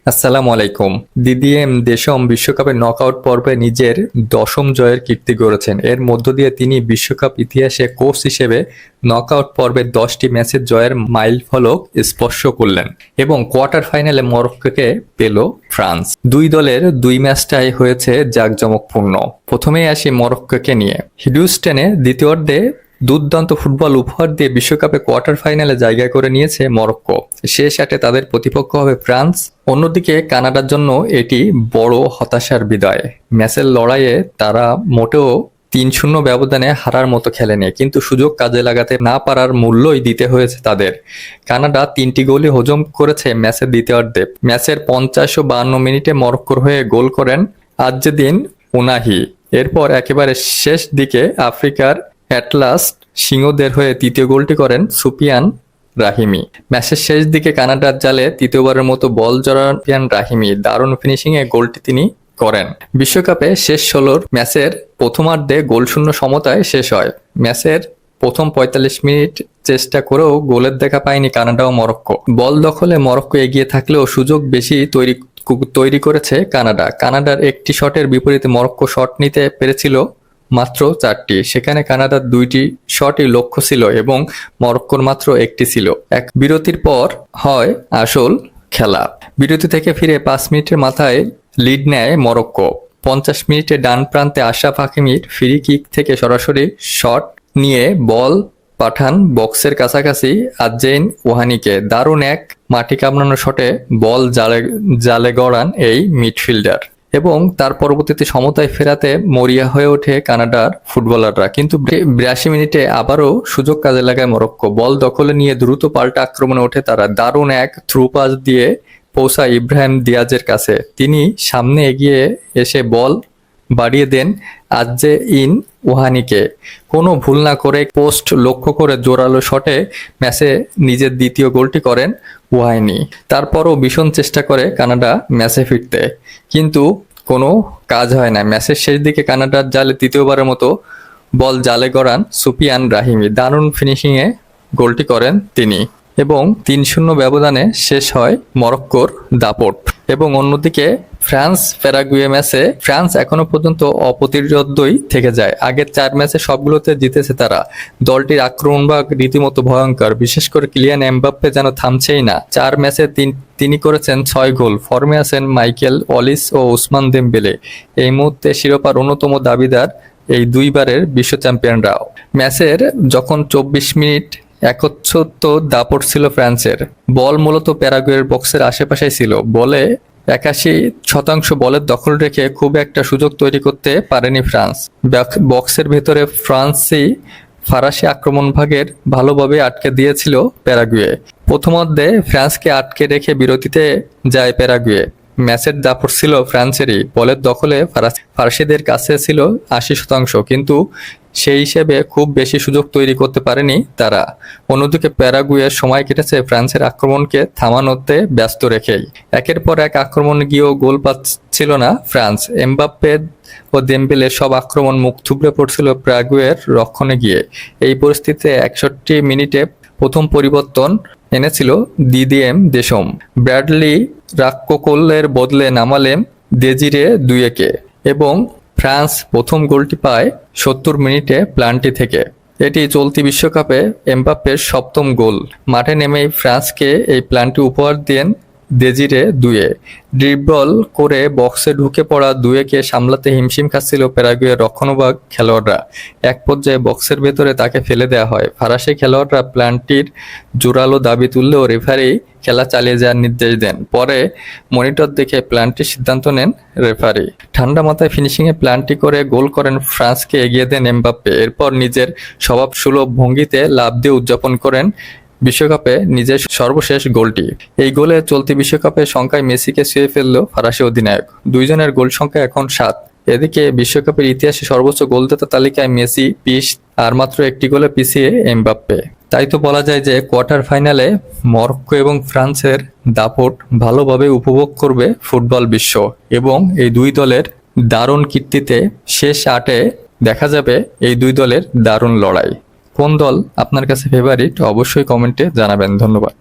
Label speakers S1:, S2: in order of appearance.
S1: আসসালামু আলাইকুম। দিদিএম দেশম বিশ্বকাপের নকআউট পর্বে নিজের ১০ম জয়ের কীর্তি গড়েছেন। এর মধ্য দিয়ে তিনি বিশ্বকাপ ইতিহাসে কোচ হিসেবে নকআউট পর্বে ১০টি ম্যাচের জয়ের মাইলফলক স্পর্শ করলেন এবং কোয়ার্টার ফাইনালে মরক্কোকে পেল ফ্রান্স। দুই দলের দুই ম্যাচটাই হয়েছে জাঁকজমকপূর্ণ। প্রথমেই আসি মরক্কোকে নিয়ে। হিউস্টনে দ্বিতীয়ার্ধে দুর্দান্ত ফুটবল উপহার দিয়ে বিশ্বকাপে কোয়ার্টার ফাইনালে জায়গা করে নিয়েছে মরক্কো। শেষ আটে তাদের প্রতিপক্ষ হবে ফ্রান্স। অন্যদিকে কানাডার জন্য এটি বড় হতাশার বিদায়। ম্যাচের লড়াইয়ে তারা মোটেও ৩-০ ব্যবধানে হারার মতো খেলেনি, কিন্তু সুযোগ কাজে লাগাতে না পারার মূল্যই দিতে হয়েছে তাদের। কানাডা ৩টি গোলই হজম করেছে ম্যাচের দ্বিতীয়ার্ধে। ম্যাচের ৫০ ও ৫২ মিনিটে মরক্কোর হয়ে গোল করেন আজ্জেদিন উনাহি। এরপর একেবারে শেষ দিকে আফ্রিকার অ্যাটলাস সিংহদের হয়ে তৃতীয় গোলটি করেন সুফিয়ান রাহিমি। ম্যাচের শেষ দিকে কানাডার জালে তৃতীয়বারের মতো বল জড়ান সুফিয়ান রাহিমি। দারুণ ফিনিশিংয়ে গোলটি তিনি করেন। বিশ্বকাপে শেষ ১৬ ম্যাচের প্রথমার্ধে গোলশূন্য সমতায় শেষ হয়। ম্যাচের প্রথম ৪৫ মিনিট চেষ্টা করেও গোলের দেখা পায়নি কানাডা ও মরক্কো। বল দখলে মরক্কো এগিয়ে থাকলেও সুযোগ বেশি তৈরি করেছে কানাডা। কানাডার একটি শটের বিপরীতে মরক্কো শট নিতে পেরেছিল মাত্র ৪টি। সেখানে কানাডার ২টি শটই লক্ষ্য ছিল এবং মরক্কোর মাত্র একটি ছিল। এক বিরতির পর হয় আসল খেলা। বিরতি থেকে ফিরে ৫ মিনিটের মাথায় লিড নেয় মরক্কো। ৫০ মিনিটে ডান প্রান্তে আশরাফ হাকিমির ফ্রি কিক থেকে সরাসরি শট নিয়ে বল পাঠান বক্সের কাছাকাছি আজ্জেইন ওহানিকে। দারুণ এক মাটি কামড়ানো শটে বল জালে গড়ান এই মিডফিল্ডার এবং তার পরবর্তীতে সমতায় ফেরাতে মরিয়া হয়ে ওঠে কানাডার ফুটবলাররা। কিন্তু ৮২ মিনিটে আবারও সুযোগ কাজে লাগায় মরক্কো। বল দখলে নিয়ে দ্রুত পাল্টা আক্রমণে ওঠে তারা। দারুণ এক থ্রু পাস দিয়ে পৌঁছায় ইব্রাহিম দিয়াজের কাছে। তিনি সামনে এগিয়ে এসে বল বাড়িয়ে দেন আজ্জেইন ওহানিকে। কোনো ভুল না করে পোস্ট লক্ষ্য করে জোরালো শটে ম্যাচে নিজের দ্বিতীয় গোলটি করেন ওহানি। তারপরও ভীষণ চেষ্টা করে কানাডা ম্যাচে ফিরতে, কিন্তু কোনো কাজ হয় না। ম্যাচের শেষ দিকে কানাডার জালে তৃতীয়বারের মতো বল জালে গড়ান সুফিয়ান রাহিমি। দারুণ ফিনিশিংয়ে গোলটি করেন তিনি এবং ৩-০ ব্যবধানে শেষ হয় মরক্কোর দাপট। এবং অন্যদিকে ফ্রান্স প্যারাগুয়ে ম্যাচে ফ্রান্স এখনো পর্যন্ত অপ্রতিরোধ্যই থেকে যায়। আগের ৪ ম্যাচে সবগুলোতে জিতেছে তারা। দলটির আক্রমণভাগ রীতিমতো ভয়ঙ্কর, বিশেষ করে কিলিয়ান এমবাপ্পে যেন থামছেই না। ৪ ম্যাচে তিনি করেছেন ৬ গোল। ফর্মে আছেন মাইকেল অলিস ও ওসমান দেমবেলে। এই মুহূর্তে শিরোপার অন্যতম দাবিদার এই দুইবারের বিশ্ব চ্যাম্পিয়নরাও। ম্যাচের যখন ২৪ মিনিট একচ্ছত্র দাপট ছিল ফ্রান্সের। বল মূলত প্যারাগুয়ের বক্সের আশেপাশেই ছিল। বলে ৮১% বলের দখল রেখে খুব একটা সুযোগ তৈরি করতে পারেনি ফ্রান্স। বক্সের ভেতরে ফরাসি আক্রমণভাগের ভালোভাবে আটকে দিয়েছিল প্যারাগুয়ে। প্রথমার্ধে ফ্রান্সকে আটকে রেখে বিরতিতে যায় প্যারাগুয়ে। ম্যাচের দাপট ছিল ফ্রান্সেরই। বলের দখলে ফরাসিদের কাছে ছিল ৮০%, কিন্তু সেই হিসেবে খুব বেশি সুযোগ তৈরি করতে পারেনি তারা। অন্যদিকে প্যারাগুয়ের সময় কেটেছে ফ্রান্সের আক্রমণকে থামানোতে ব্যস্ত রেখেই। একের পর এক আক্রমণ গিয়েও গোল পাচ্ছিল না ফ্রান্স। এমবাপ্পে ও দেমবেলে সব আক্রমণ মুখ থুবড়ে পড়ছিল প্যারাগুয়ের রক্ষণে গিয়ে। এই পরিস্থিতিতে ৬১ মিনিটে প্রথম পরিবর্তন এনেছিল দিদিএম দেশম। ব্র্যাডলি রাক্কোকোলের বদলে নামালেন দেজিরে দুয়েকে এবং ফ্রান্স প্রথম গোলটি পায় ৭০ মিনিটে প্লান্টি থেকে। এটি চলতি বিশ্বকাপে এমবাপ্পের ৭ম গোল। মাঠে নেমেই ফ্রান্সকে এই প্লান্টি উপহার দেন দেজিরে দুয়ে। ড্রিবল করে বক্সে ঢুকে পড়া দুয়েকে সামলাতে হিমশিম খাচ্ছিল প্যারাগুয়ের রক্ষণভাগ খেলোয়াড়রা। এক পর্যায়ে বক্সের ভেতরে তাকে ফেলে দেওয়া হয়। ফরাসি খেলোয়াড়রা প্লান্টির জোরালো দাবি তুললেও রেফারি খেলা চালিয়ে যাওয়ার নির্দেশ দেন। পরে মনিটর দেখে প্লান্টির সিদ্ধান্ত নেন রেফারি। ঠান্ডা মাথায় ফিনিশিংয়ে প্লান্টি করে গোল করেন ফ্রান্সকে এগিয়ে দেন এমবাপ্পে। এরপর নিজের স্বভাবসুলভ ভঙ্গিতে লাফ দিয়ে উদযাপন করেন বিশ্বকাপে নিজের সর্বশেষ গোলটি। এই গোলে চলতি বিশ্বকাপের সংখ্যায় মেসিকে ছুঁয়ে ফেলল ফরাসি অধিনায়ক। দুইজনের গোল সংখ্যা এখন ৭। এদিকে বিশ্বকাপের ইতিহাসে সর্বোচ্চ গোলদাতা তালিকায় মেসি ২০ আর মাত্র একটি গোলে পিছিয়ে এমবাপ্পে। তাই তো বলা যায় যে কোয়ার্টার ফাইনালে মরক্কো এবং ফ্রান্সের দাপট ভালোভাবে উপভোগ করবে ফুটবল বিশ্ব এবং এই দুই দলের দারুণ কীর্তিতে শেষ ৮-এ দেখা যাবে এই দুই দলের দারুণ লড়াই। কোন দল আপনার কাছে ফেভারিট অবশ্যই কমেন্টে জানাবেন। ধন্যবাদ।